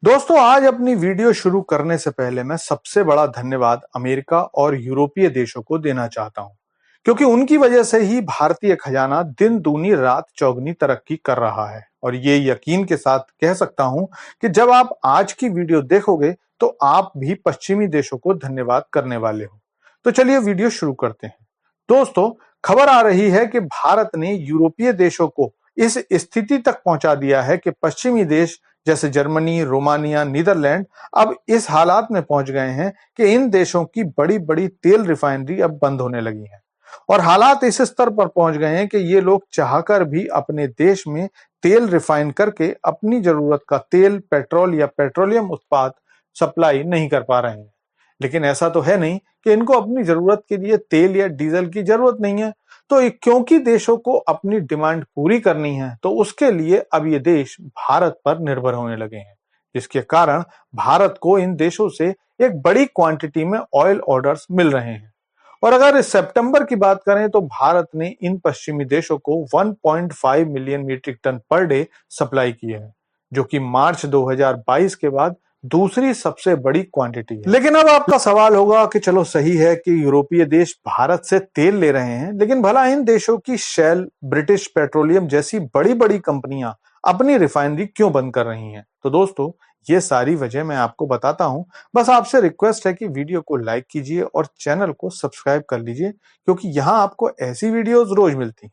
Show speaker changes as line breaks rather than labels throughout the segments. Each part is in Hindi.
दोस्तों, आज अपनी वीडियो शुरू करने से पहले मैं सबसे बड़ा धन्यवाद अमेरिका और यूरोपीय देशों को देना चाहता हूं, क्योंकि उनकी वजह से ही भारतीय खजाना दिन दूनी रात चौगनी तरक्की कर रहा है। और ये यकीन के साथ कह सकता हूं कि जब आप आज की वीडियो देखोगे तो आप भी पश्चिमी देशों को धन्यवाद करने वाले हो। तो चलिए वीडियो शुरू करते हैं। दोस्तों, खबर आ रही है कि भारत ने यूरोपीय देशों को इस स्थिति तक पहुंचा दिया है कि पश्चिमी देश जैसे जर्मनी, रोमानिया, नीदरलैंड अब इस हालात में पहुंच गए हैं कि इन देशों की बड़ी-बड़ी तेल रिफाइनरी अब बंद होने लगी हैं। और हालात इस स्तर पर पहुंच गए हैं कि ये लोग चाहकर भी अपने देश में तेल रिफाइन करके अपनी जरूरत का तेल, पेट्रोल या पेट्रोलियम उत्पाद सप्लाई नहीं कर पा रहे हैं। लेकिन ऐसा तो है नहीं कि इनको अपनी जरूरत के लिए तेल या डीजल की जरूरत नहीं है। तो क्योंकि देशों को अपनी डिमांड पूरी करनी है, तो उसके लिए अब ये देश भारत पर निर्भर होने लगे हैं, जिसके कारण भारत को इन देशों से एक बड़ी क्वांटिटी में ऑयल ऑर्डर्स मिल रहे हैं। और अगर इस सितंबर की बात करें तो भारत ने इन पश्चिमी देशों को 1.5 million metric ton per day supply की है, जो कि मार्च 2022 के बाद दूसरी सबसे बड़ी क्वांटिटी है। लेकिन अब आपका सवाल होगा कि चलो सही है कि यूरोपीय देश भारत से तेल ले रहे हैं, लेकिन भला इन देशों की शेल, ब्रिटिश पेट्रोलियम जैसी बड़ी-बड़ी कंपनियां अपनी रिफाइनरी क्यों बंद कर रही हैं? तो दोस्तों, ये सारी वजह मैं आपको बताता हूं। बस आपसे रिक्वेस्ट है कि वीडियो को लाइक कीजिए और चैनल को सब्सक्राइब कर लीजिए, क्योंकि यहां आपको ऐसी वीडियोस रोज मिलती हैं।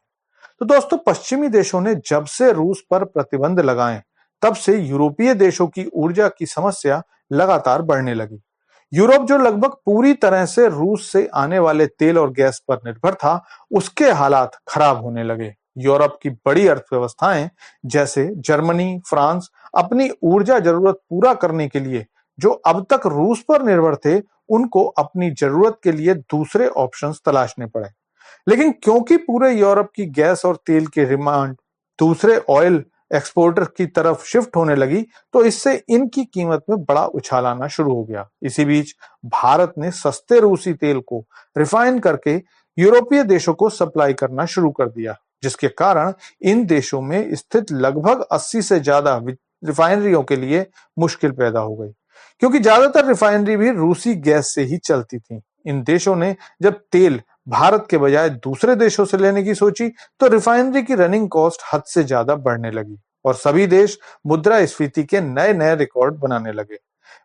तो दोस्तों, पश्चिमी देशों ने जब से रूस पर प्रतिबंध लगाए, तब से यूरोपीय देशों की ऊर्जा की समस्या लगातार बढ़ने लगी। यूरोप जो लगभग पूरी तरह से रूस से आने वाले तेल और गैस पर निर्भर था, उसके हालात खराब होने लगे। यूरोप की बड़ी अर्थव्यवस्थाएं जैसे जर्मनी, फ्रांस अपनी ऊर्जा जरूरत पूरा करने के लिए जो अब तक रूस पर निर्भर थे, उनको अपनी जरूरत के लिए दूसरे ऑप्शंस तलाशने पड़े। लेकिन क्योंकि पूरे यूरोप की गैस और तेल की डिमांड दूसरे ऑयल एक्सपोर्टर की तरफ शिफ्ट होने लगी, तो इससे इनकी कीमत में बड़ा उछाल आना शुरू हो गया। इसी बीच भारत ने सस्ते रूसी तेल को रिफाइन करके यूरोपीय देशों को सप्लाई करना शुरू कर दिया, जिसके कारण इन देशों में स्थित लगभग 80 से ज्यादा रिफाइनरियों के लिए मुश्किल पैदा हो गई, क्योंकि ज्यादातर रिफाइनरी भी रूसी गैस से ही चलती थी। इन देशों ने जब तेल भारत के बजाय दूसरे देशों से लेने की सोची, तो रिफाइनरी की रनिंग कॉस्ट हद से ज्यादा बढ़ने लगी और सभी देश मुद्रास्फीति के नए नए रिकॉर्ड बनाने लगे।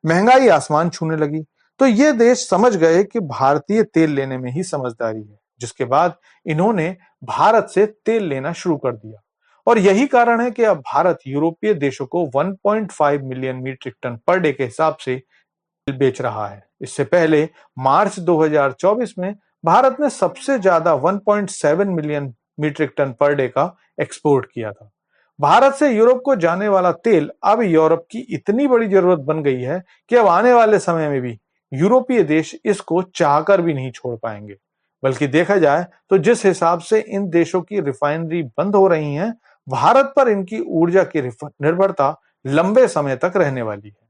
महंगाई आसमान छूने लगी। तो ये देश समझ गए कि भारतीय तेल लेने में ही समझदारी है, जिसके बाद इन्होंने भारत से तेल लेना शुरू कर दिया। और यही कारण है कि अब भारत यूरोपीय देशों को 1.5 million metric ton per day के हिसाब से बेच रहा है। इससे पहले मार्च 2024 में भारत ने सबसे ज्यादा 1.7 million metric ton per day का एक्सपोर्ट किया था। भारत से यूरोप को जाने वाला तेल अब यूरोप की इतनी बड़ी जरूरत बन गई है कि अब आने वाले समय में भी यूरोपीय देश इसको चाहकर भी नहीं छोड़ पाएंगे। बल्कि देखा जाए तो जिस हिसाब से इन देशों की रिफाइनरी बंद हो रही हैं, भारत पर इनकी ऊर्जा की निर्भरता लंबे समय तक रहने वाली है।